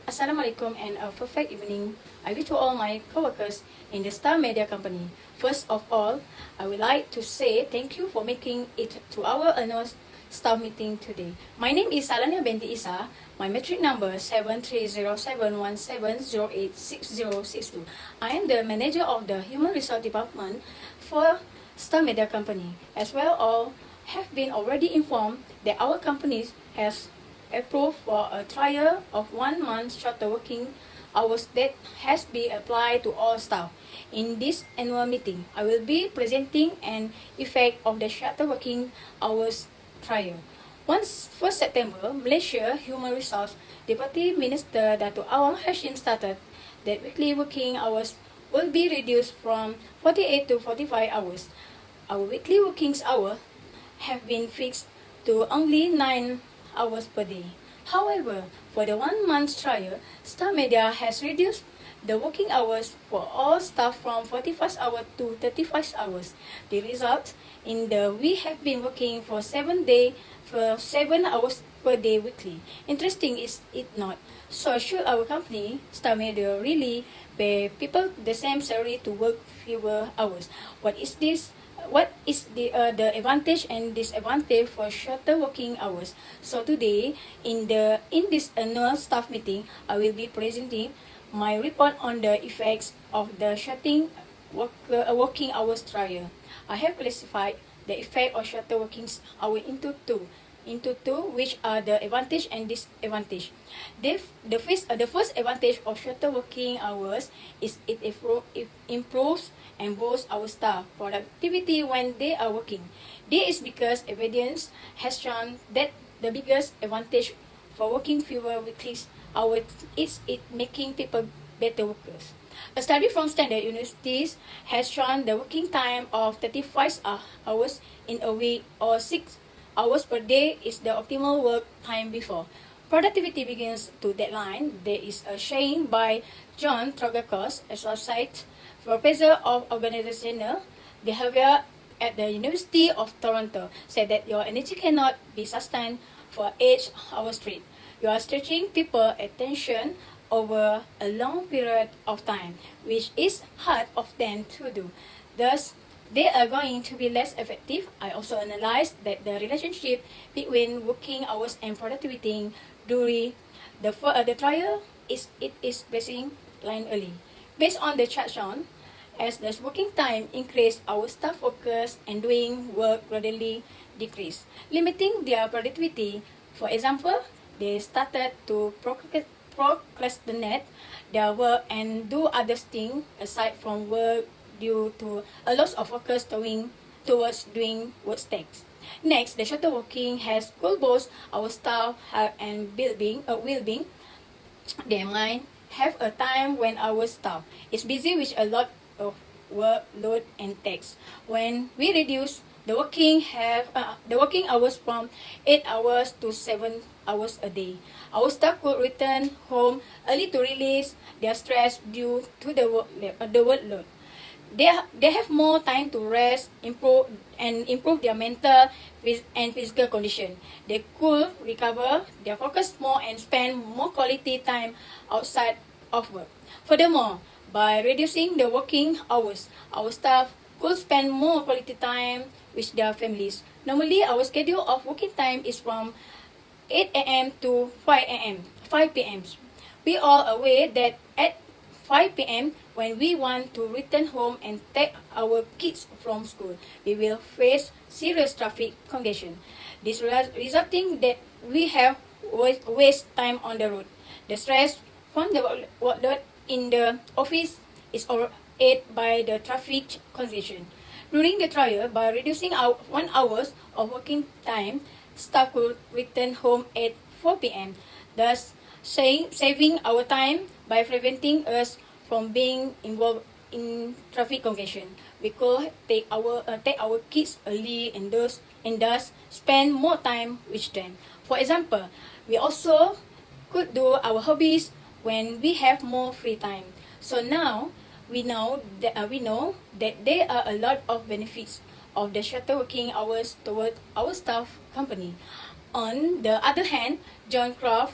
Assalamualaikum and a perfect evening. I wish to all my co-workers in the Star Media Company. First of all, I would like to say thank you for making it to our annual staff meeting today. My name is Salaniah binti Isa. My metric number 730717086062. I am the manager of the Human Resource Department for Star Media Company. As well, all have been already informed that our company has approved for a trial of 1 month shorter working hours that has been applied to all staff. In this annual meeting, I will be presenting an effect of the shorter working hours trial. Once 1st September, Malaysia Human Resource Deputy Minister Dato' Awang Hashim started that weekly working hours will be reduced from 48 to 45 hours. Our weekly working hours have been fixed to only 9 hours per day. However, for the 1 month trial, Star Media has reduced the working hours for all staff from 45 hours to 35 hours. The result in the we have been working for 7 hours per day weekly. Interesting is it not? So should our company, Star Media, really pay people the same salary to work fewer hours? What is the advantage and disadvantage for shorter working hours? So today, in this annual staff meeting, I will be presenting my report on the effects of the working hours trial. I have classified the effect of shorter working hours into two, which are the advantage and disadvantage. The first advantage of shorter working hours is it improves and boosts our staff productivity when they are working. This is because evidence has shown that the biggest advantage for working fewer weekly hours is it making people better workers. A study from standard universities has shown the working time of 35 hours in a week or 6 hours per day is the optimal work time before productivity begins to deadline. There is a saying by John Trogakos, Associate Professor of Organizational Behavior at the University of Toronto, said that your energy cannot be sustained for 8 hours straight. You are stretching people's attention over a long period of time, which is hard of them to do. Thus, they are going to be less effective. I also analyzed that the relationship between working hours and productivity during the trial is basing line early. Based on the chart shown, as the working time increased, our staff focus and doing work gradually decreased, limiting their productivity. For example, they started to procrastinate their work and do other things aside from work due to a loss of focus towards doing work tasks. Next, the shorter working has could boost our staff health and well-being. They might have a time when our staff is busy with a lot of workload and tasks. When we reduce the working hours from 8 hours to 7 hours a day, our staff could return home early to release their stress due to the workload. They have more time to rest, improve their mental and physical condition. They could recover their focus more and spend more quality time outside of work. Furthermore, by reducing the working hours, our staff could spend more quality time with their families. Normally, our schedule of working time is from 8 a.m. to 5 p.m. We are aware that at 5 p.m. when we want to return home and take our kids from school, we will face serious traffic congestion. This resulting that we have waste time on the road. The stress from the workload in the office is aided by the traffic congestion. During the trial, by reducing 1 hour of working time, staff could return home at 4 p.m., thus saving our time by preventing us from being involved in traffic congestion. We could take our kids early and thus spend more time with them. For example, we also could do our hobbies when we have more free time. So now we know that there are a lot of benefits of the shorter working hours toward our staff company. On the other hand, John Croft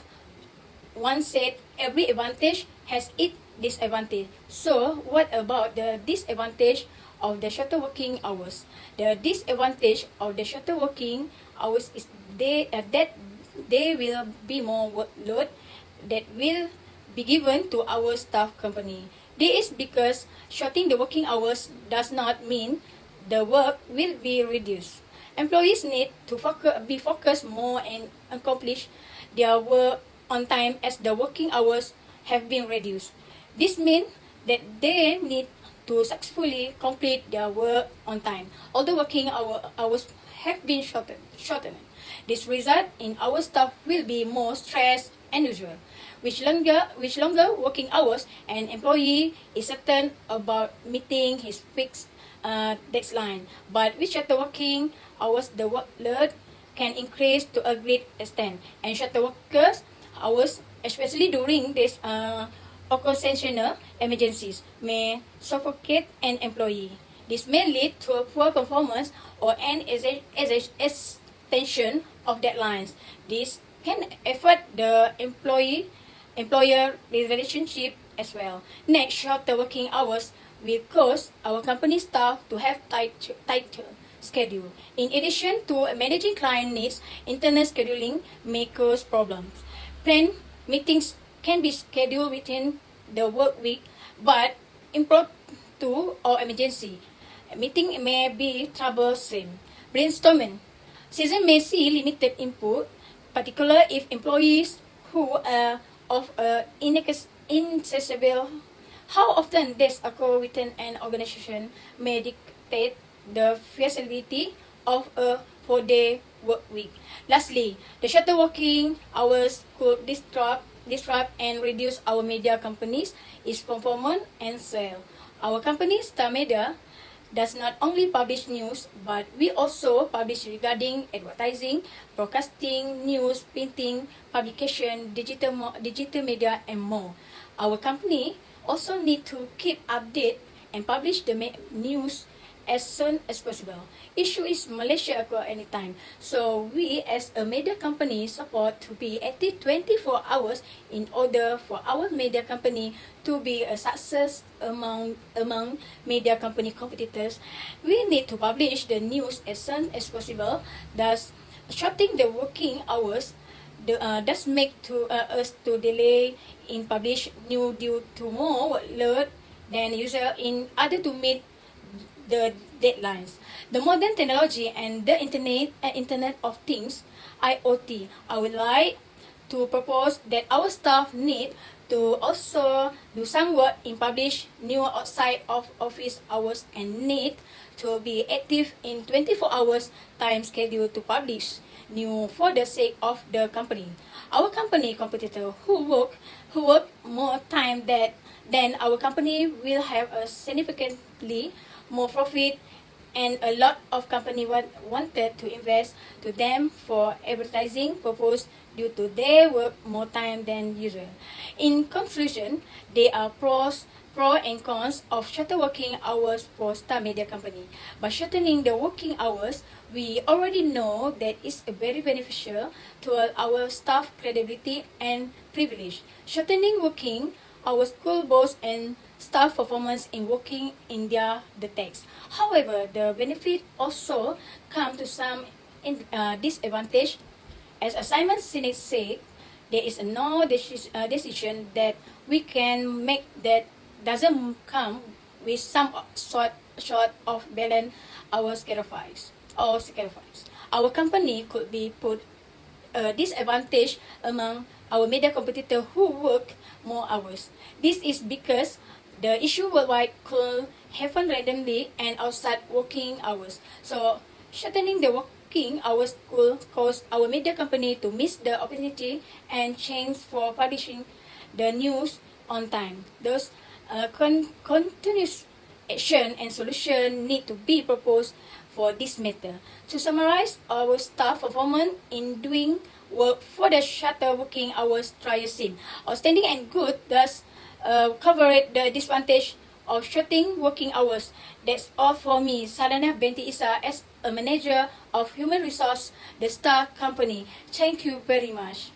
once said every advantage has its disadvantage. So what about the disadvantage of the shorter working hours? The disadvantage of the shorter working hours is that there will be more workload that will be given to our staff company. This is because shortening the working hours does not mean the work will be reduced. Employees need to be focused more and accomplish their work on time as the working hours have been reduced. This means that they need to successfully complete their work on time. Although working hours have been shortened. This result in our staff will be more stressed and usual. With longer working hours, an employee is certain about meeting his fixed deadline. But with shorter working hours, the workload can increase to a great extent. And shorter workers hours, especially during these occasional emergencies, may suffocate an employee. This may lead to a poor performance or an extension of deadlines. This can affect the employer relationship as well. Next, shorter working hours will cause our company staff to have tighter schedule. In addition to managing client needs, internal scheduling may cause problems. Planned meetings can be scheduled within the work week, but impromptu or emergency meeting may be troublesome. Brainstorming season may see limited input, particularly if employees who are of inaccessible. How often this occurs within an organization may dictate the feasibility of a 4-day work week. Lastly, the shorter working hours could disrupt and reduce our media company's performance and sale. Our company, Star Media, does not only publish news, but we also publish regarding advertising, broadcasting, news, printing, publication, digital media, and more. Our company also need to keep update and publish the news as soon as possible. Issue is Malaysia occur anytime. So we as a media company support to be active 24 hours in order for our media company to be a success among media company competitors. We need to publish the news as soon as possible. Thus, shortening the working hours does make us to delay in publish news due to more workload than usual in order to meet the deadlines. The modern technology and the Internet of Things, IoT, I would like to propose that our staff need to also do some work in publish new outside of office hours and need to be active in 24 hours time schedule to publish new for the sake of the company. Our company competitor who work more time than our company will have a significantly more profit, and a lot of companies wanted to invest to them for advertising purpose due to their work more time than usual. In conclusion, there are pros and cons of shorter working hours for Star Media Company. By shortening the working hours, we already know that it's very beneficial to our staff credibility and privilege. Shortening working hours could boost and staff performance in working in the text. However, the benefit also come to some disadvantage. As Simon Sinek said, there is no decision that we can make that doesn't come with some sort of balance our sacrifice. Our company could be put a disadvantage among our media competitor who work more hours. This is because the issue worldwide could happen randomly and outside working hours. So, shortening the working hours could cause our media company to miss the opportunity and chance for publishing the news on time. Thus, continuous action and solution need to be proposed for this matter. To summarize, our staff performance in doing work for the shorter working hours trial scene outstanding and good, thus covered the disadvantage of shortening working hours. That's all for me, Salaniah binti Isa, as a manager of human resource, the Star Company. Thank you very much.